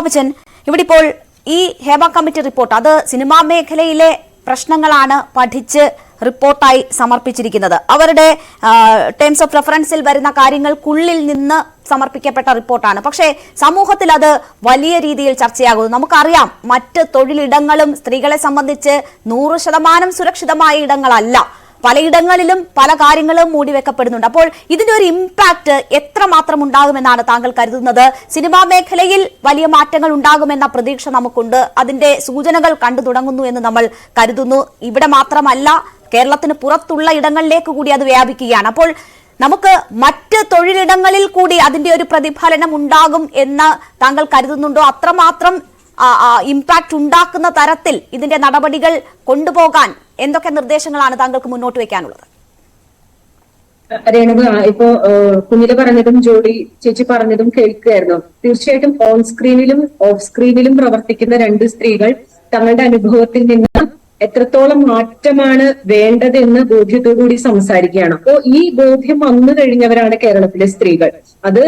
ബാബുജൻ, ഇവിടെ ഇപ്പോൾ ഈ ഹേമ കമ്മിറ്റി റിപ്പോർട്ട് അത് സിനിമാ മേഖലയിലെ പ്രശ്നങ്ങളാണ് പഠിച്ച് റിപ്പോർട്ടായി സമർപ്പിച്ചിരിക്കുന്നത്. അവരുടെ ടേംസ് ഓഫ് റെഫറൻസിൽ വരുന്ന കാര്യങ്ങൾക്കുള്ളിൽ നിന്ന് സമർപ്പിക്കപ്പെട്ട റിപ്പോർട്ടാണ്. പക്ഷേ സമൂഹത്തിൽ അത് വലിയ രീതിയിൽ ചർച്ചയാകുന്നു. നമുക്കറിയാം, മറ്റ് തൊഴിലിടങ്ങളും സ്ത്രീകളെ സംബന്ധിച്ച് 100% സുരക്ഷിതമായ ഇടങ്ങളല്ല. പലയിടങ്ങളിലും പല കാര്യങ്ങളും മൂടിവെക്കപ്പെടുന്നുണ്ട്. അപ്പോൾ ഇതിന്റെ ഒരു ഇമ്പാക്ട് എത്രമാത്രം ഉണ്ടാകുമെന്നാണ് താങ്കൾ കരുതുന്നത്? സിനിമാ മേഖലയിൽ വലിയ മാറ്റങ്ങൾ ഉണ്ടാകുമെന്ന പ്രതീക്ഷ നമുക്കുണ്ട്. അതിന്റെ സൂചനകൾ കണ്ടു തുടങ്ങുന്നു എന്ന് നമ്മൾ കരുതുന്നു. ഇവിടെ മാത്രമല്ല, കേരളത്തിന് പുറത്തുള്ള ഇടങ്ങളിലേക്ക് കൂടി അത് വ്യാപിക്കുകയാണ്. അപ്പോൾ നമുക്ക് മറ്റ് തൊഴിലിടങ്ങളിൽ കൂടി അതിന്റെ ഒരു പ്രതിഫലനം ഉണ്ടാകും എന്ന് താങ്കൾ കരുതുന്നുണ്ടോ? അത്രമാത്രം ഇമ്പാക്ട് ഉണ്ടാക്കുന്ന തരത്തിൽ ഇതിന്റെ നടപടികൾ കൊണ്ടുപോകാൻ എന്തൊക്കെ നിർദ്ദേശങ്ങളാണ് താങ്കൾക്ക് മുന്നോട്ട് വെക്കാനുള്ളത്? രേണുക, ഇപ്പോ കുഞ്ഞില പറഞ്ഞതും ജോഡി ചേച്ചി പറഞ്ഞതും കേൾക്കുകയായിരുന്നു. തീർച്ചയായിട്ടും ഓൺ സ്ക്രീനിലും ഓഫ് സ്ക്രീനിലും പ്രവർത്തിക്കുന്ന രണ്ട് സ്ത്രീകൾ തങ്ങളുടെ അനുഭവത്തിൽ നിന്ന് എത്രത്തോളം മാറ്റമാണ് വേണ്ടതെന്ന് ബോധ്യത്തോടുകൂടി സംസാരിക്കുകയാണ്. അപ്പോ ഈ ബോധ്യം വന്നു കഴിഞ്ഞവരാണ് കേരളത്തിലെ സ്ത്രീകൾ. അത്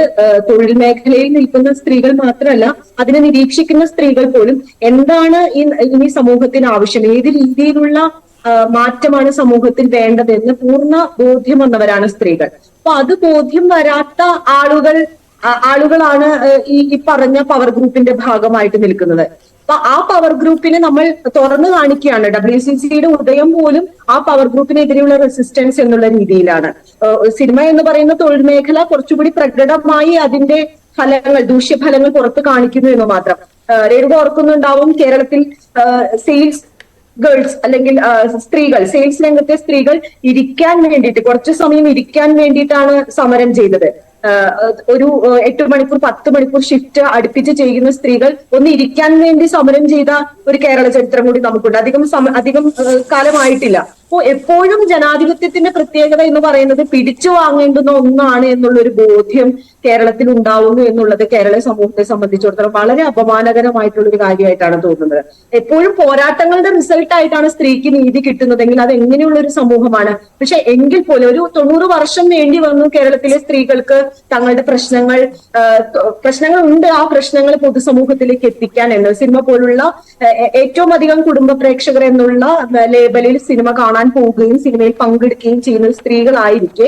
തൊഴിൽ മേഖലയിൽ നിൽക്കുന്ന സ്ത്രീകൾ മാത്രമല്ല, അതിനെ നിരീക്ഷിക്കുന്ന സ്ത്രീകൾ പോലും എന്താണ് ഇനി സമൂഹത്തിന് ആവശ്യം, ഏത് രീതിയിലുള്ള മാറ്റമാണ് സമൂഹത്തിൽ വേണ്ടതെന്ന് പൂർണ്ണ ബോധ്യം വന്നവരാണ് സ്ത്രീകൾ. അപ്പൊ അത് ബോധ്യം വരാത്ത ആളുകളാണ് ഈ പറഞ്ഞ പവർ ഗ്രൂപ്പിന്റെ ഭാഗമായിട്ട് നിൽക്കുന്നത്. അപ്പൊ ആ പവർ ഗ്രൂപ്പിനെ നമ്മൾ തുറന്നു കാണിക്കുകയാണ്. WCCയുടെ ഉദയം പോലും ആ പവർ ഗ്രൂപ്പിനെതിരെയുള്ള റെസിസ്റ്റൻസ് എന്നുള്ള രീതിയിലാണ്. സിനിമ എന്ന് പറയുന്ന തൊഴിൽ മേഖല കുറച്ചുകൂടി പ്രകടമായി അതിന്റെ ദൂഷ്യഫലങ്ങൾ പുറത്ത് കാണിക്കുന്നു എന്ന് മാത്രം. രേണുക ഓർക്കുന്നുണ്ടാവും, കേരളത്തിൽ സെയിൽസ് ഗേൾസ് അല്ലെങ്കിൽ സ്ത്രീകൾ, സെയിൽസ് രംഗത്തെ സ്ത്രീകൾ ഇരിക്കാൻ വേണ്ടിയിട്ട്, കുറച്ചു സമയം ഇരിക്കാൻ വേണ്ടിയിട്ടാണ് സമരം ചെയ്തത്. ഒരു 8 മണിക്കൂർ 10 മണിക്കൂർ ഷിഫ്റ്റ് അടുപ്പിച്ച് ചെയ്യുന്ന സ്ത്രീകൾ ഒന്ന് ഇരിക്കാൻ വേണ്ടി സമരം ചെയ്ത ഒരു കേരള ചരിത്രം കൂടി നമുക്കുണ്ട്. അധികം കാലമായിട്ടില്ല. അപ്പോ എപ്പോഴും ജനാധിപത്യത്തിന്റെ പ്രത്യേകത എന്ന് പറയുന്നത് പിടിച്ചു വാങ്ങേണ്ടുന്ന ഒന്നാണ് എന്നുള്ളൊരു ബോധ്യം കേരളത്തിൽ ഉണ്ടാവുന്നു എന്നുള്ളത് കേരള സമൂഹത്തെ സംബന്ധിച്ചിടത്തോളം വളരെ അപമാനകരമായിട്ടുള്ള ഒരു കാര്യമായിട്ടാണ് തോന്നുന്നത്. എപ്പോഴും പോരാട്ടങ്ങളുടെ റിസൾട്ട് ആയിട്ടാണ് സ്ത്രീക്ക് നീതി കിട്ടുന്നതെങ്കിൽ അത് എങ്ങനെയുള്ള ഒരു സമൂഹമാണ്? പക്ഷെ എങ്കിൽ പോലും ഒരു 90 വർഷം വേണ്ടി വന്നു കേരളത്തിലെ സ്ത്രീകൾക്ക് തങ്ങളുടെ പ്രശ്നങ്ങൾ ഉണ്ട്, ആ പ്രശ്നങ്ങൾ പൊതുസമൂഹത്തിലേക്ക് എത്തിക്കാൻ എന്ന്. സിനിമ പോലുള്ള ഏറ്റവും അധികം കുടുംബ പ്രേക്ഷകർ എന്നുള്ള ലേബലിൽ സിനിമ കാണാൻ പോവുകയും സിനിമയിൽ പങ്കെടുക്കുകയും ചെയ്യുന്ന സ്ത്രീകളായിരിക്കെ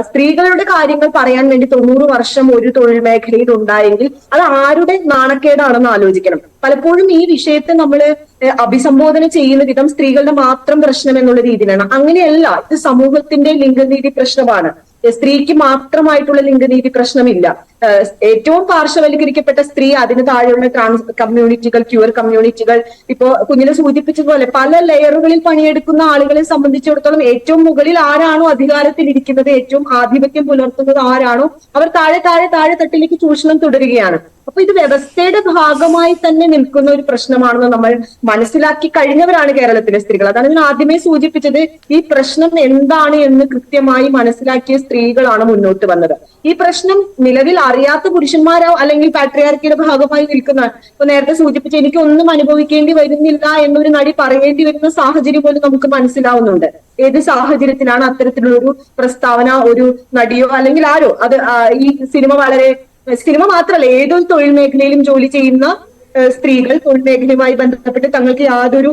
സ്ത്രീകളുടെ കാര്യങ്ങൾ പറയാൻ വേണ്ടി 90 വർഷം ഒരു തൊഴിൽ മേഖലയിൽ ഉണ്ടായെങ്കിൽ അത് ആരുടെ നാണക്കേടാണെന്ന് ആലോചിക്കണം. പലപ്പോഴും ഈ വിഷയത്തെ നമ്മൾ അഭിസംബോധന ചെയ്യുന്ന വിധം സ്ത്രീകളുടെ മാത്രം പ്രശ്നം എന്നുള്ള രീതിയിലാണ്. അങ്ങനെയല്ല, ഇത് സമൂഹത്തിന്റെ ലിംഗനീതി പ്രശ്നമാണ്. സ്ത്രീക്ക് മാത്രമായിട്ടുള്ള ലിംഗനീതി പ്രശ്നമില്ല. ഏറ്റവും പാർശ്വവൽക്കരിക്കപ്പെട്ട സ്ത്രീ, അതിന് താഴെയുള്ള ട്രാൻസ് കമ്മ്യൂണിറ്റികൾ, ക്യൂർ കമ്മ്യൂണിറ്റികൾ, ഇപ്പോ കുഞ്ഞിനെ സൂചിപ്പിച്ചതുപോലെ പല ലെയറുകളിൽ പണിയെടുക്കുന്ന ആളുകളെ സംബന്ധിച്ചിടത്തോളം ഏറ്റവും മുകളിൽ ആരാണോ അധികാരത്തിൽ ഇരിക്കുന്നത്, ഏറ്റവും ആധിപത്യം പുലർത്തുന്നത് ആരാണോ, അവർ താഴെ താഴെ താഴെ തട്ടിലേക്ക് ചൂഷണം തുടരുകയാണ്. അപ്പൊ ഇത് വ്യവസ്ഥയുടെ ഭാഗമായി തന്നെ നിൽക്കുന്ന ഒരു പ്രശ്നമാണെന്ന് നമ്മൾ മനസ്സിലാക്കി കഴിഞ്ഞവരാണ് കേരളത്തിലെ സ്ത്രീകൾ. അതാണ് ഞാൻ ആദ്യമേ സൂചിപ്പിച്ചത്. ഈ പ്രശ്നം എന്താണ് എന്ന് കൃത്യമായി മനസ്സിലാക്കിയ സ്ത്രീകളാണ് മുന്നോട്ട് വന്നത്. ഈ പ്രശ്നം നിലവിൽ അറിയാത്ത പുരുഷന്മാരോ അല്ലെങ്കിൽ പാട്രിയാർക്കിയുടെ ഭാഗമായി നിൽക്കുന്ന, ഇപ്പൊ നേരത്തെ സൂചിപ്പിച്ച എനിക്ക് ഒന്നും അനുഭവിക്കേണ്ടി വരുന്നില്ല എന്നൊരു നടി പറയേണ്ടി വരുന്ന സാഹചര്യം പോലും നമുക്ക് മനസ്സിലാവുന്നുണ്ട്. ഏത് സാഹചര്യത്തിലാണ് അത്തരത്തിലുള്ളൊരു പ്രസ്താവന ഒരു നടിയോ അല്ലെങ്കിൽ ആരോ, അത് ഈ സിനിമ മാത്രമല്ല ഏതൊരു തൊഴിൽ മേഖലയിലും ജോലി ചെയ്യുന്ന സ്ത്രീകൾ തൊഴിൽ മേഖലയുമായി ബന്ധപ്പെട്ട് തങ്ങൾക്ക് യാതൊരു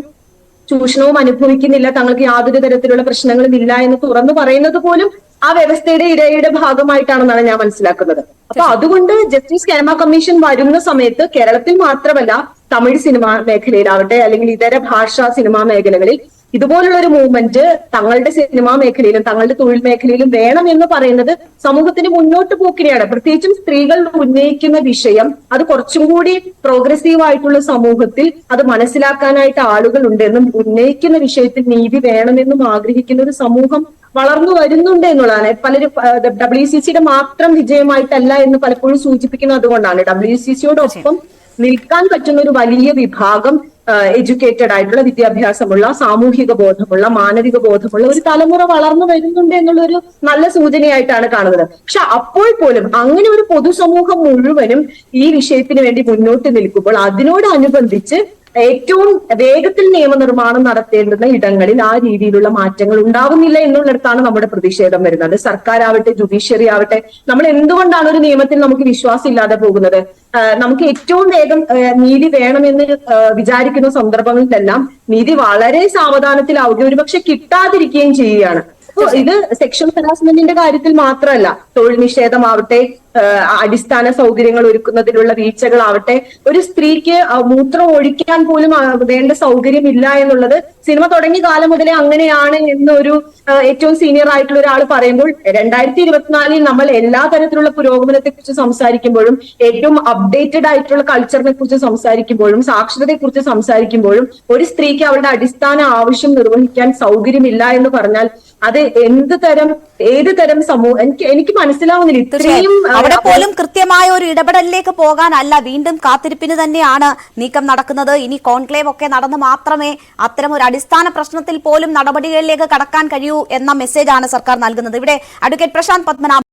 ചൂഷണവും അനുഭവിക്കുന്നില്ല, തങ്ങൾക്ക് യാതൊരു തരത്തിലുള്ള പ്രശ്നങ്ങളും ഇല്ല എന്ന് തുറന്നു പറയുന്നത് പോലും ആ വ്യവസ്ഥയുടെ ഇരയുടെ ഭാഗമായിട്ടാണെന്നാണ് ഞാൻ മനസ്സിലാക്കുന്നത്. അപ്പൊ അതുകൊണ്ട് ജസ്റ്റിസ് ഹേമ കമ്മീഷൻ വരുന്ന സമയത്ത് കേരളത്തിൽ മാത്രമല്ല, തമിഴ് സിനിമാ മേഖലയിലാവട്ടെ അല്ലെങ്കിൽ ഇതര ഭാഷാ സിനിമാ മേഖലകളിൽ ഇതുപോലുള്ള ഒരു മൂവ്മെന്റ് തങ്ങളുടെ സിനിമാ മേഖലയിലും തങ്ങളുടെ തൊഴിൽ മേഖലയിലും വേണം എന്ന് പറയുന്നത് സമൂഹത്തിന് മുന്നോട്ട് പോക്കിനെയാണ്. പ്രത്യേകിച്ചും സ്ത്രീകൾ ഉന്നയിക്കുന്ന വിഷയം അത് കുറച്ചും കൂടി പ്രോഗ്രസീവ് ആയിട്ടുള്ള സമൂഹത്തിൽ അത് മനസ്സിലാക്കാനായിട്ട് ആളുകൾ ഉണ്ടെന്നും ഉന്നയിക്കുന്ന വിഷയത്തിൽ നീതി വേണമെന്നും ആഗ്രഹിക്കുന്ന ഒരു സമൂഹം വളർന്നു വരുന്നുണ്ട് എന്നുള്ളതാണ്. പലരും WCCയുടെ മാത്രം വിജയമായിട്ടല്ല എന്ന് പലപ്പോഴും സൂചിപ്പിക്കുന്നത് അതുകൊണ്ടാണ്. WCCയോടൊപ്പം നിൽക്കാൻ പറ്റുന്ന ഒരു വലിയ വിഭാഗം എഡ്യൂക്കേറ്റഡ് ആയിട്ടുള്ള, വിദ്യാഭ്യാസമുള്ള, സാമൂഹിക ബോധമുള്ള, മാനവിക ബോധമുള്ള ഒരു തലമുറ വളർന്നു വരുന്നുണ്ട് എന്നുള്ളൊരു നല്ല സൂചനയായിട്ടാണ് കാണുന്നത്. പക്ഷെ അപ്പോൾ പോലും അങ്ങനെ ഒരു പൊതുസമൂഹം മുഴുവനും ഈ വിഷയത്തിന് വേണ്ടി മുന്നോട്ട് നിൽക്കുമ്പോൾ അതിനോടനുബന്ധിച്ച് ഏറ്റവും വേഗത്തിൽ നിയമനിർമ്മാണം നടത്തേണ്ടുന്ന ഇടങ്ങളിൽ ആ രീതിയിലുള്ള മാറ്റങ്ങൾ ഉണ്ടാവുന്നില്ല എന്നുള്ളിടത്താണ് നമ്മുടെ പ്രതിഷേധം വരുന്നത്. സർക്കാരാവട്ടെ, ജുഡീഷ്യറി ആവട്ടെ, നമ്മൾ എന്തുകൊണ്ടാണ് ഒരു നിയമത്തിൽ നമുക്ക് വിശ്വാസം ഇല്ലാതെ പോകുന്നത്? നമുക്ക് ഏറ്റവും വേഗം നീതി വേണമെന്ന് വിചാരിക്കുന്ന സന്ദർഭങ്ങളിലെല്ലാം നീതി വളരെ സാവധാനത്തിലാവുകയും ഒരുപക്ഷെ കിട്ടാതിരിക്കുകയും ചെയ്യുകയാണ്. അപ്പൊ ഇത് സെക്ഷൽ ഹറാസ്മെന്റിന്റെ കാര്യത്തിൽ മാത്രമല്ല, തൊഴിൽ നിഷേധമാവട്ടെ, അടിസ്ഥാന സൗകര്യങ്ങൾ ഒരുക്കുന്നതിലുള്ള വീഴ്ചകളാവട്ടെ, ഒരു സ്ത്രീക്ക് മൂത്രം ഒഴിക്കാൻ പോലും വേണ്ട സൗകര്യം ഇല്ല എന്നുള്ളത് സിനിമ തുടങ്ങിയ കാലം മുതലേ അങ്ങനെയാണ് എന്നൊരു ഏറ്റവും സീനിയർ ആയിട്ടുള്ള ഒരാൾ പറയുമ്പോൾ 2024 നമ്മൾ എല്ലാ തരത്തിലുള്ള പുരോഗമനത്തെ കുറിച്ച് സംസാരിക്കുമ്പോഴും ഏറ്റവും അപ്ഡേറ്റഡ് ആയിട്ടുള്ള കൾച്ചറിനെ കുറിച്ച് സംസാരിക്കുമ്പോഴും സാക്ഷരതയെ കുറിച്ച് സംസാരിക്കുമ്പോഴും ഒരു സ്ത്രീക്ക് അവളുടെ അടിസ്ഥാന ആവശ്യം നിർവഹിക്കാൻ സൗകര്യമില്ല എന്ന് പറഞ്ഞാൽ അത് ഏത് തരം സമൂഹം എനിക്ക് മനസ്സിലാവുന്നില്ല. ഇത്രയും അവിടെ പോലും കൃത്യമായ ഒരു ഇടപെടലിലേക്ക് പോകാനല്ല, വീണ്ടും കാത്തിരിപ്പിന് തന്നെയാണ് നീക്കം നടക്കുന്നത്. ഇനി കോൺക്ലേവ് ഒക്കെ നടന്ന് മാത്രമേ അത്തരം ഒരു അടിസ്ഥാന പ്രശ്നത്തിൽ പോലും നടപടികളിലേക്ക് കടക്കാൻ കഴിയൂ എന്ന മെസ്സേജാണ് സർക്കാർ നൽകുന്നത്. ഇവിടെ അഡ്വക്കേറ്റ് പ്രശാന്ത് പത്മനാഭൻ